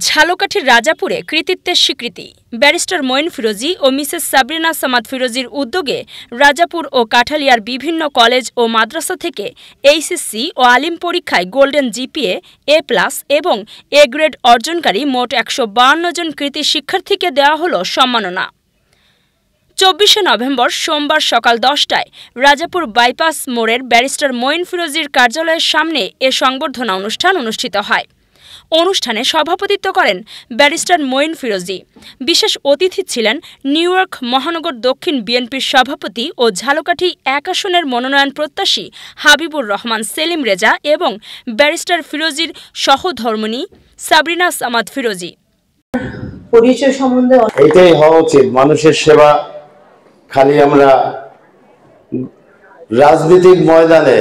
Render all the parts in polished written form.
ঝালকাঠির রাজাপুরে কৃতিত্বের স্বীকৃতি। ব্যারিস্টার মঈন ফিরোজী ও মিসেস সাবরিনা সামাদ ফিরোজীর উদ্যোগে রাজাপুর ও কাঠালিয়ার বিভিন্ন কলেজ ও মাদ্রাসা থেকে এইচএসসি ও আলিম পরীক্ষায় গোল্ডেন জিপিএ, A+ এবং A গ্রেড অর্জনকারী মোট ১৫২ জন কৃতী শিক্ষার্থীকে দেওয়া হল সম্মাননা। ২৪শে নভেম্বর সোমবার সকাল ১০টায় রাজাপুর বাইপাস মোড়ের ব্যারিস্টার মঈন ফিরোজীর কার্যালয়ের সামনে এ সংবর্ধনা অনুষ্ঠান অনুষ্ঠিত হয়। অনুষ্ঠানে সভাপতিত্ব করেন ব্যারিস্টার মঈন ফিরোজী। বিশেষ অতিথি ছিলেন নিউ ইয়র্ক মহানগর দক্ষিণ বিএনপির সভাপতি ও ঝালকাঠি ১ আসনের মনোনয়ন প্রত্যাশী হাবিবুর রহমান সেলিম রেজা এবং ব্যারিস্টার ফিরোজীর সহধর্মিণী সাবরিনা সামাদ ফিরোজী। পরিচয় সম্বন্ধে এটাই হওয়া উচিত, মানুষের সেবা। খালি আমরা রাজনৈতিক ময়দানে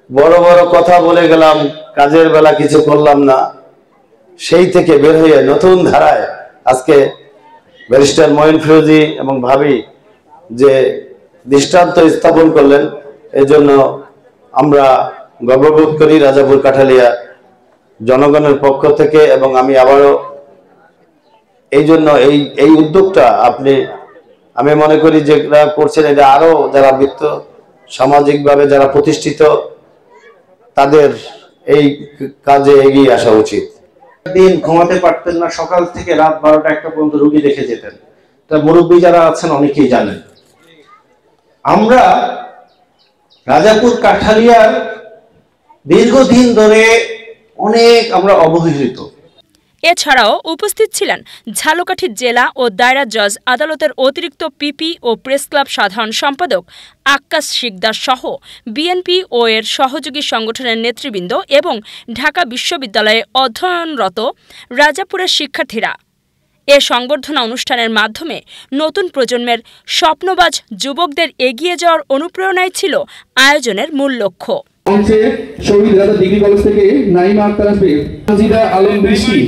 বড় বড় কথা বলে গেলাম, কাজের বেলা কিছু করলাম না, সেই থেকে বের হয়ে নতুন ধারায় আজকে ব্যারিস্টার মঈন ফিরোজী এবং ভাবি যে দৃষ্টান্ত স্থাপন করলেন, এজন্য আমরা গর্ববোধ করি রাজাপুর কাঠালিয়া জনগণের পক্ষ থেকে। এবং আমি আবারও এই জন্য এই উদ্যোগটা আমি মনে করি যে করছেন, এটা আরো যারা বৃত্ত সামাজিকভাবে যারা প্রতিষ্ঠিত তাদের এই কাজে এগিয়ে আসা উচিত। দিন ঘুমাতে পারতেন না, সকাল থেকে রাত ১২টা ১টা পর্যন্ত রোগী দেখে যেতেন। তা মুরব্বী যারা আছেন অনেকেই জানেন। আমরা রাজাপুর কাঠালিয়ার দীর্ঘদিন ধরে আমরা অবহেলিত। এছাড়াও উপস্থিত ছিলেন ঝালকাঠি জেলা ও দায়রা জজ আদালতের অতিরিক্ত পিপি ও প্রেস ক্লাব সাধারণ সম্পাদক আক্কাস শিকদার সহ বিএনপি ও এর সহযোগী সংগঠনের নেতৃবৃন্দ এবং ঢাকা বিশ্ববিদ্যালয়ে অধ্যয়নরত রাজাপুরের শিক্ষার্থীরা। এ সংবর্ধনা অনুষ্ঠানের মাধ্যমে নতুন প্রজন্মের স্বপ্নবাজ যুবকদের এগিয়ে যাওয়ার অনুপ্রেরণাই ছিল আয়োজনের মূল লক্ষ্য। শহীদ রাজা ডিগ্রি কলেজ থেকে নাইমা আক্তার আসবে, সঞ্জিদা আলম বৃষ্টি।